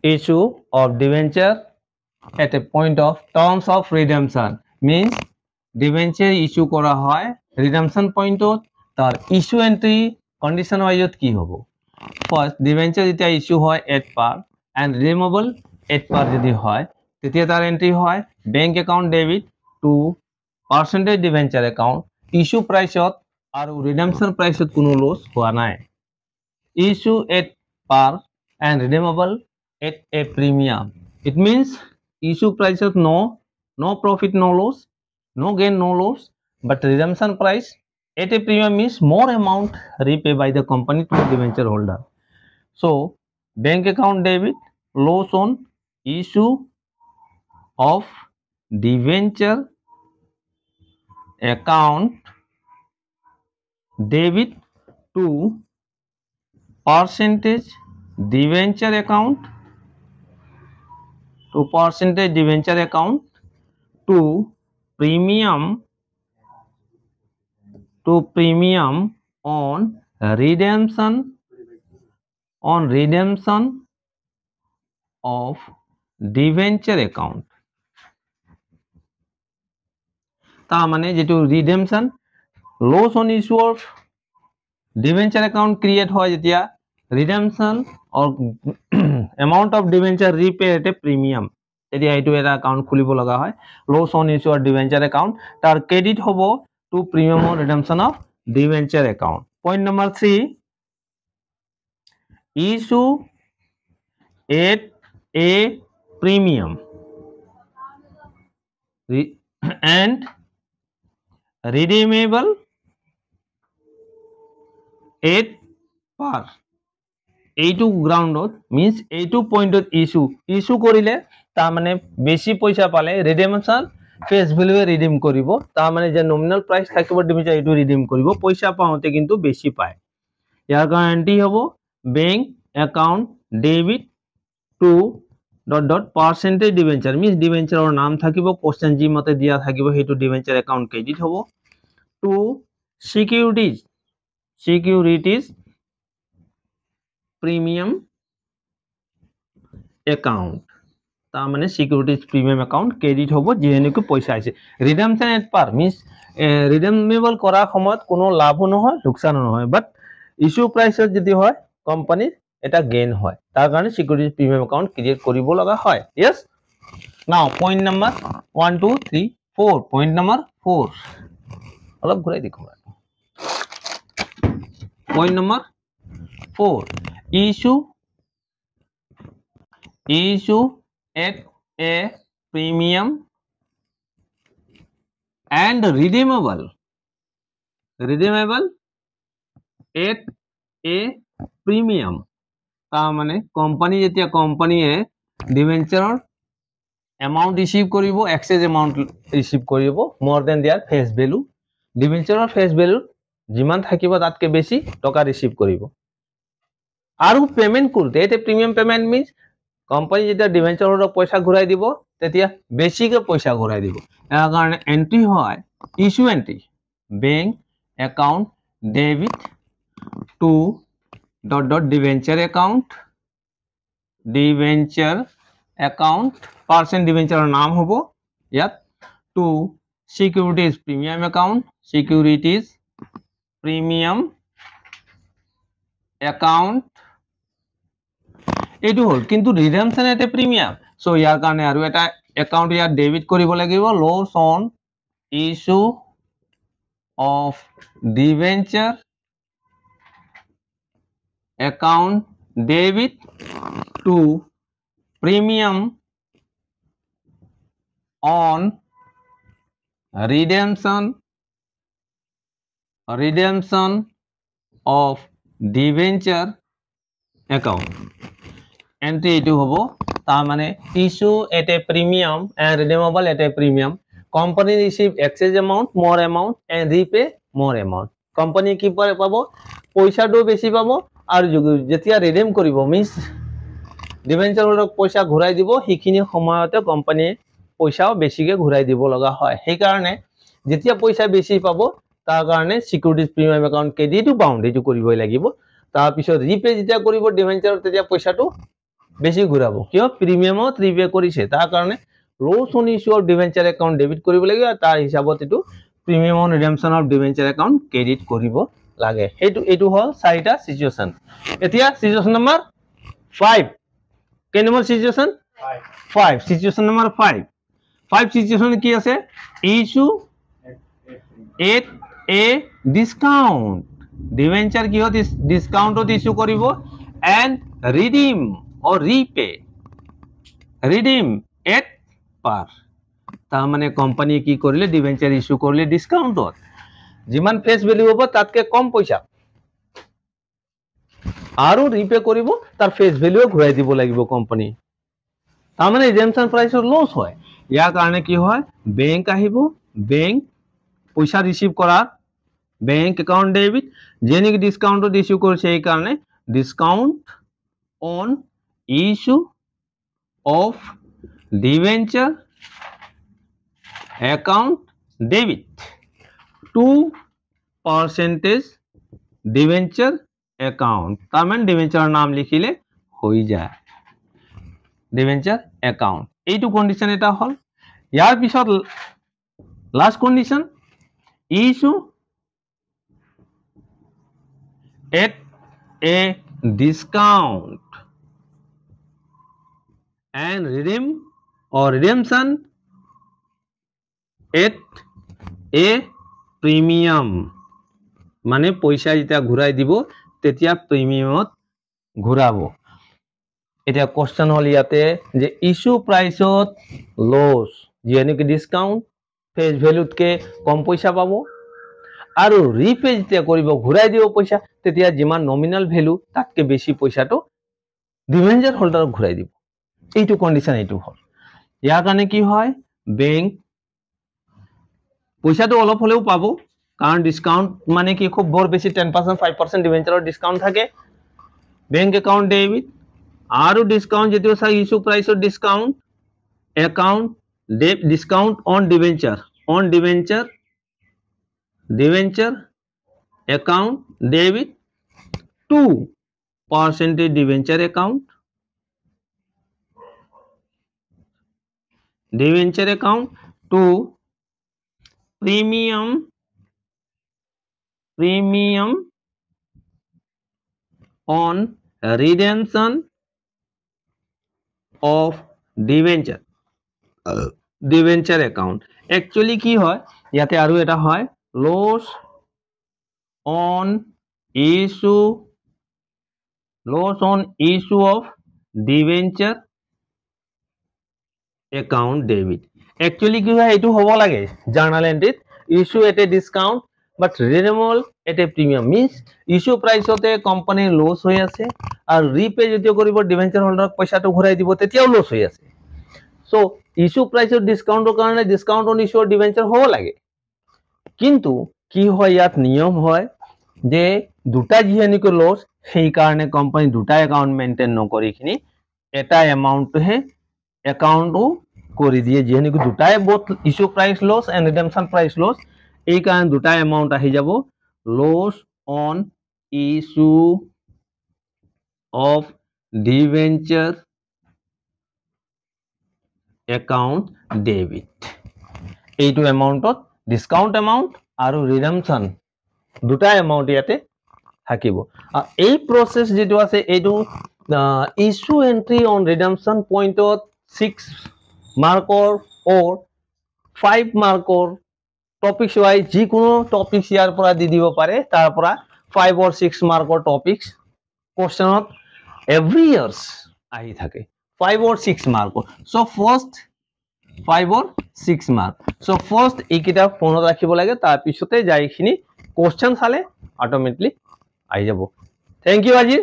issue of debenture at a point of terms of redemption means debenture issue করা হয় redemption point তার issue entry condition wise কি হবে first debenture যেতিয়া issue হয় at par and redeemable at par যদি হয় তেতিয়া তার entry হয় bank account debit to percentage debenture account issue price আৰু redemption price কোনো loss হোৱা নাই issue at par and redeemable at a premium. It means issue price of no profit, no loss, no gain, no loss, but redemption price at a premium means more amount repay by the company to the debenture holder. So, bank account debit loss on issue of debenture account debit to percentage debenture account to percentage debenture account to premium on redemption of debenture account তা মানে যেটো redemption loss on issue of debenture account create হয় যেতিয়া redemption or amount of debenture repay at a premium এতিয়া এইটো এটা account খুলিব লগা হয় loss on issue of debenture account তার credit হবো to premium on redemption of debenture account point number 3 issue at a premium and redeemable at par এইটো গ্রাউন্ডত means এইটো পয়েন্টত ইস্যু করিলে তা মানে বেশি পয়সা পালে রিডেমশন ফেস ভ্যালু রিডিম করিব তা মানে যে নমিনাল প্রাইস থাকিব ডিবেঞ্চার এইটো রিডিম করিব পয়সা পাওতে কিন্তু বেশি পায় ইয়ার গ্যারান্টি হবো bank account debit to dot percentage debenture means ডিবেঞ্চাৰৰ নাম থাকিব কোশ্চেন জি মতে দিয়া থাকিব হেতু ডিবেঞ্চার অ্যাকাউন্ট ক্রেডিট হবো টু সিকিউরিটিজ প্রিমিয়াম অ্যাকাউন্ট তা মানে সিকিউরিটিজ প্রিমিয়াম অ্যাকাউন্ট ক্রেডিট হবো যেহেতু পয়সা আছে রিডেমশন এট পার মিন্স রিডেমেবল করার সময়ত কোনো লাভও নহয় লোকসানও নহয় বাট ইস্যু প্রাইসত যদি হয় কোম্পানির এটা গেইন হয় তার কারণে সিকিউরিটিজ প্রিমিয়াম অ্যাকাউন্ট ক্রিয়েট করিব লগা হয় ইয়েস নাও পয়েন্ট নাম্বার 1 2 3 4 পয়েন্ট নাম্বার 4 অলপ ঘুরাই দেখো point number 4 issue at a premium and redeemable at a premium তা মানে কোম্পানি যেতিয়া কোম্পানিয়ে ডিবেঞ্চাৰৰ এমাউন্ট ৰিসিভ কৰিব এক্সেস এমাউন্ট ৰিসিভ কৰিব মোৰ দেন দেয়াৰ ফেস ভ্যালু ডিবেঞ্চাৰৰ ফেস ভ্যালু যিমান থাকিব তাতকে বেশি টাকা ৰিসিভ কৰিব আৰু পেমেন্ট কৰতে এতে প্ৰিমিয়াম পেমেন্ট মিন্স কোম্পানি যেতিয়া ডিবেঞ্চাৰৰ পয়সা ঘূৰাই দিব তেতিয়া বেছিকে পয়সা ঘূৰাই দিব ইয়াৰ কাৰণে এন্ট্ৰি হয় issue entry bank account debit to dot debenture account percent ডিবেঞ্চাৰৰ নাম হবো ইয়াত to securities premium account securities premium account এইটো হল কিন্তু redemption at a premium so ইয়াৰ কাৰণে আৰু এটা অ্যাকাউন্ট ইয়াত ডেবিট কৰিব লাগিব loss on issue of debenture account debit to premium on redemption of debenture account entry এইটো হবো তা মানে issue at a premium and redeemable at a premium company receive excess amount more amount and repay more amount company কি পাবো পয়সাটো বেশি পাবো আর যেতিয়া redeem করিব মিন্স ডিবেঞ্চাৰক পয়সা ঘূৰাই দিব হিখিনি সময়তে কোম্পানি পয়সাও বেশিকে ঘূৰাই দিব লগা হয় সেই কাৰণে যেতিয়া পয়সা বেশি পাবো তাৰ কাৰণে সিকিউৰিটিজ প্ৰিমিয়াম অ্যাকাউন্ট ক্ৰেডিটও বাউন্ড এটো কৰিবই লাগিব তাৰ পিছত ৰিপে যেতিয়া কৰিব ডিবেঞ্চাৰত তেতিয়া পয়সাটো বেছি ঘূৰাব কিয় প্ৰিমিয়ামত ৰিপে কৰিছে তাৰ কাৰণে loss on issue of debenture account debit কৰিব লাগিব আৰু তাৰ হিচাপত এইটো premium on redemption of debenture account credit কৰিব লাগে এইটো হল চাৰিটা সিচুৱেশ্যন এতিয়া সিচুৱেশ্যন নম্বৰ 5 কেই number situation 5 situation number 5 situation কি আছে issue at A discount debenture কিহত ডিসকাউন্টত ইস্যু কৰিব and redeem or repay redeem at par তা মানে কোম্পানি কি কৰিলে ডিবেঞ্চাৰ ইস্যু কৰিলে ডিসকাউন্টত যিমান ফেস ভ্যালু হ'ব তাতকে কম পইচা আৰু ৰিপে কৰিব তাৰ ফেস ভ্যালু ঘূৰাই দিব লাগিব কোম্পানি তাৰ মানে ৰিডেমশ্যন প্ৰাইচৰ লছ হয় ইয়াৰ কাৰণে কি হয় বেংক আহিব বেংক পইচা ৰিসিভ কৰাৰ বেংক একাউন্ট ডেবিট যেনেকি ডিসকাউন্টত ইস্যু কৰিছে এই কাৰণে discount on issue of debenture account debit 2% debenture account তার মানে debenture নাম লিখিলে হয়ে যায় debenture account এইটো কন্ডিশন এটা হল ইয়ার পিছত last condition issue at a discount and redeem or redemption at a premium মানে পইচা যেতিয়া ঘূৰাই দিব তেতিয়া প্ৰিমিয়ামত ঘূৰাব এটা কোশ্চেন হল ইয়াতে যে ইস্যু প্ৰাইসত লস যেনেকি ডিসকাউন্ট ফেস ভ্যালুতকে কম পইচা পাব আৰু ৰিপে যেতিয়া কৰিব ঘূৰাই দিব পইচা তেতিয়া যিমান নমিনাল ভ্যালু তাতকে বেছি পইচাটো ডিবেঞ্চাৰ হোল্ডাৰক ঘূৰাই দিব এইটো কন্ডিশন এইটো হল ইয়াৰ কাৰণে কি হয় বেংক পইচাটো অলপ হলেও পাব কাৰণ ডিসকাউন্ট মানে কি খুব বৰ বেছি 10% 5% ডিবেঞ্চাৰৰ ডিসকাউন্ট থাকে বেংক একাউন্ট ডেবিট আৰু ডিসকাউন্ট যেটো চাই ইস্যু প্ৰাইসৰ discount account discount on debenture debenture account debit 2% debenture account to premium on redemption of debenture account actually কি হয় ইয়াতে আৰু এটা হয় loss on issue of debenture account debit actually কি হয় এটো হ'ব লাগে journal এন্ট্রিত issue at a discount but redeemable at a premium means issue price হতে কোম্পানি লস হৈ আছে আৰু ৰিপে যেতিয়া কৰিব ডিবেঞ্চাৰ হোল্ডাৰক পইচাটো ঘূৰাই দিব তেতিয়াও লস হৈ আছে সো issue price of ডিসকাউন্টৰ কাৰণে ডিসকাউন্ট অন issue ডিবেঞ্চাৰ হ'ব লাগে কিন্তু কি হয় ইয়াত নিয়ম হয় যে দুটা যেনেকৈ লস সেই কাৰণে কোম্পানি দুটা একাউন্ট মেইনটেইন নকৰিখিনি এটা এমাউন্ট হে একাউন্টও কৰি দিয়ে যেনেকৈ দুটাই both issue price loss and redemption price loss এই কাৰণে দুটা এমাউন্ট আহি যাব loss on issue of debenture account debit এইটো এমাউন্টত ডিসকাউন্ট এমাউন্ট আৰু ৰিডেমশন দুটা এমাউন্ট ইয়াতে থাকিব এই প্ৰসেস যেটো আছে এইটো ইস্যু এন্ট্ৰি অন ৰিডেমশন পয়েন্টত 6 মাৰ্কৰ or 5 মাৰ্কৰ টপিকস ওয়াইজ যি কোনো টপিকস ইয়াৰ পৰা দি দিব পাৰে তাৰ পৰা 5 or 6 মাৰ্কৰ টপিকস কোশ্চেনত এভৰি ইয়াৰ্স আহি থাকে 5 or 6 মাৰ্কৰ so first 5 or 6 mark so first এইকিটা ফোনত ৰাখিব লাগে তাৰ পিছতে যাইখিনি কোশ্চেন চালে অটোমেটিকলি আহি যাব থ্যাংক ইউ আজিৰ